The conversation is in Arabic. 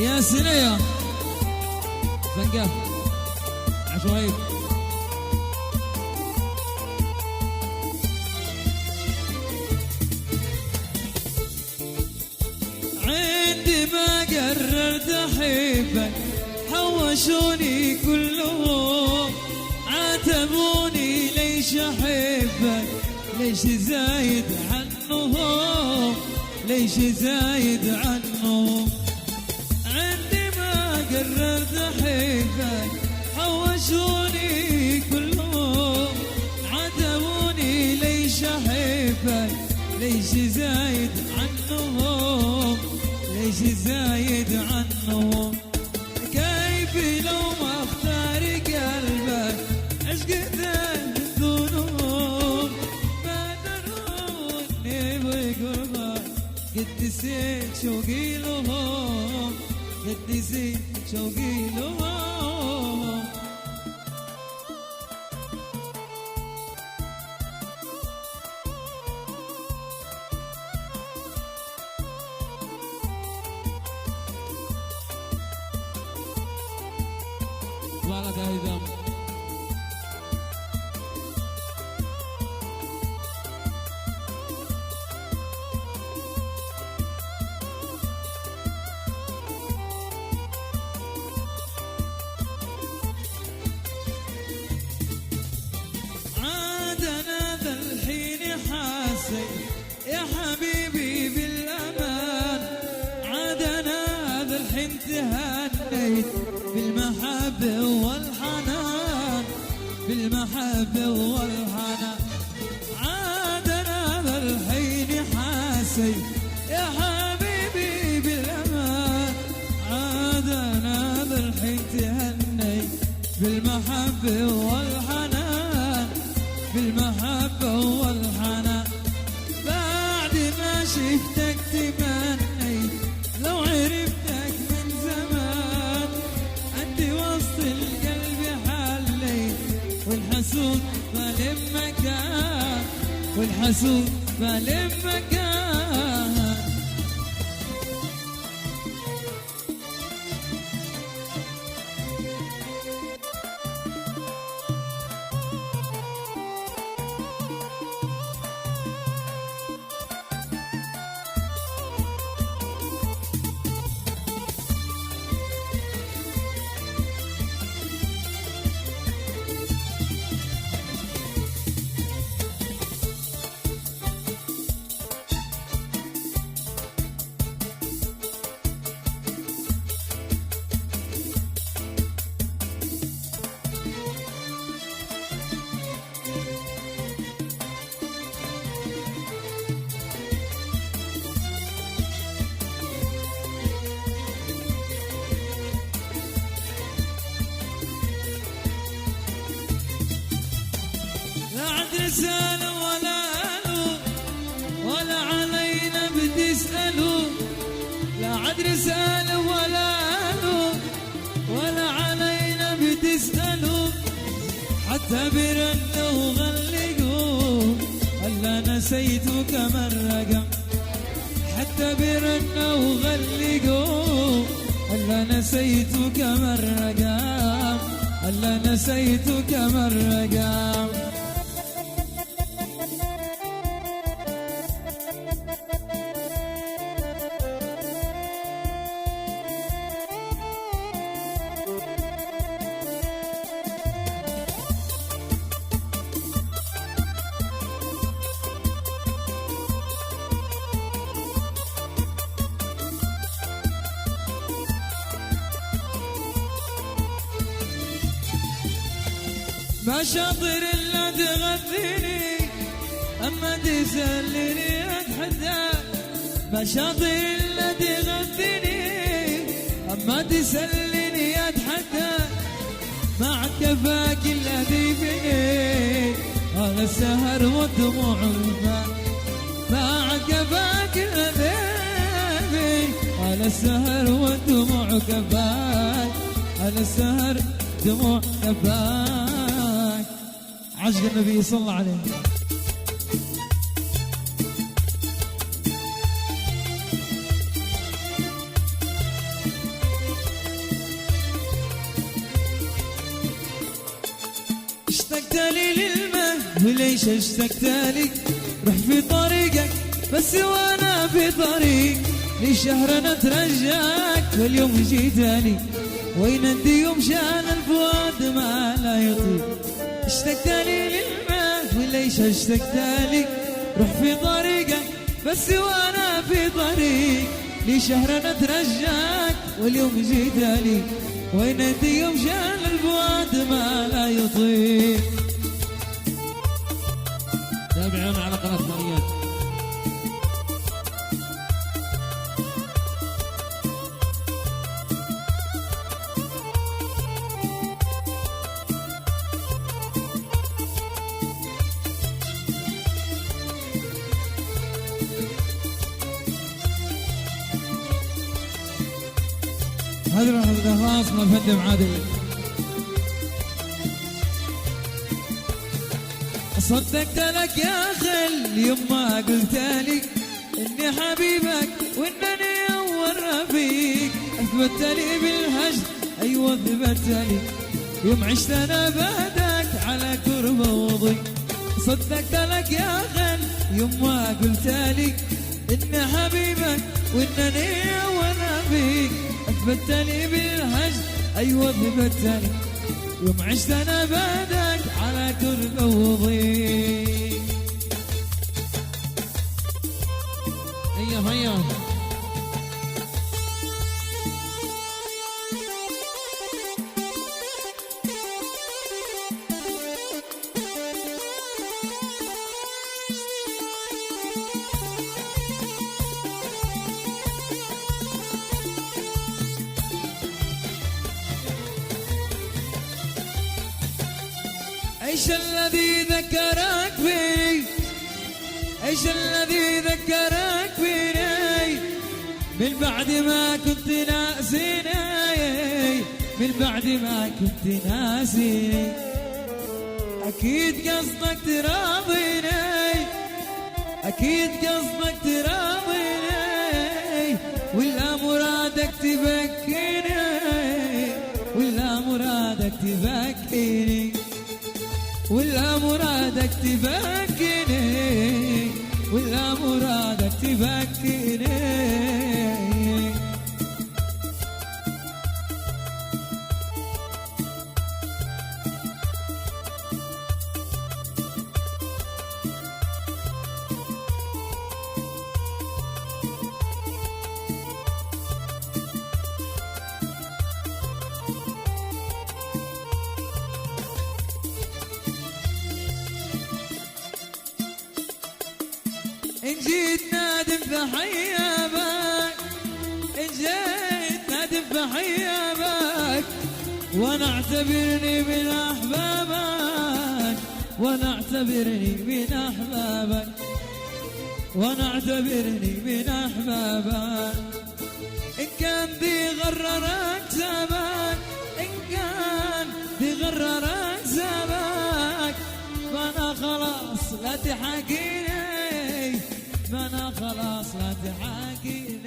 يا سنية زنقة عشوائي. عندما قررت أحبك حوشوني كلهم، عاتبوني ليش أحبك، ليش زايد عنهم، ليش زايد عنهم. عندما قررت أحبك حوشوني كلهم، عاتبوني ليش أحبك، ليش زايد عنهم، ليش زايد عنهم. كيف لو ما اختار قلبك عشقته الذنوب، ما دروني بقربك قد نسيت شوقي لهم، قد نسيت شوقي لهم. بالك هيثم عادنا ذا الحين حاسي يا حبيبي بالأمان، عادنا ذا الحين تهنيت بالمحبة والحنان، بالمحبة والحنان. عادنا ذا الحين حاسي يا حبيبي بالأمان، عادنا ذا الحين تهني بالمحبة والحنان، بالمحبة والحنان. بعد ما شفتك تمنيت لو عرفتك من زمان، انت وسط القلب حليت والحسود ظالم مكان، والحسود ظالم مكان. لا عاد رسالة ولا ألو ولا علينا بتسألوا، لا عاد رسالة ولا ألو ولا علينا بتسألوا. حتى برنوا وغلقوا هلا نسيتوا كمان رقم، حتى برنوا وغلقوا هلا نسيتوا كمان رقم، هلا نسيتوا كمان رقم. ما شاطر الا تغذيني اما تسليني اتحدى، ما شاطر الا تغذيني اما تسليني اتحدى. مع كفاك الذي بني على السهر والدموع والماء، مع كفاك الذي بني على السهر والدموع كفاك، على السهر دموع كفاك. عشق النبي صلى الله عليه. اشتقت لي للماء وليش اشتقت لي؟ روح في طريقك بس وانا في طريق، لشهر نترجاك واليوم جيتني، وين انت يوم شان الفؤاد ما لا يطيق. اشتقت لي للماء وليش اشتقت لي؟ روح في طريقك بس وانا في طريق، لشهر نترجاك واليوم جيتني، وين انت يوم شان الفؤاد ما لا يطيق. تابعونا على قناة مؤيد. هذا خلاص ما فندم عادل. صدقت لك يا خل يوم ما قلت لي اني حبيبك وانني اول رفيق، اثبت لي بالهجر ايوه اثبت لي، يوم عشت انا بعدك على كرب وضيق. صدقت لك يا خل يوم ما قلت لي اني حبيبك وانني اول رفيق، اثبت لي بالهجر ايوه اثبت لي، يوم عشت انا بعدك على كرب وضيق. هيا هيا ايش الذي ذكرك بي؟ ايش الذي ذكرك بيني؟ من بعد ما كنت ناسيني، من بعد ما كنت ناسيني، اكيد قصدك تراضيني، اكيد قصدك تراضيني، ولا مرادك تبكيني، ولا مرادك تبكيني، ولا مرادك تبكيني، ولا مرادك تبكيني. إن جيت نادم بحيابك، إن جيت نادم بحيابك، وأنا اعتبرني من أحبابك، وأنا اعتبرني من أحبابك، وأنا اعتبرني من أحبابك. إن كان ذي غررك سبك، إن كان ذي غررك سبك، فأنا خلاص لا تحاكيني، فأنا خلاص لا تحاكيني.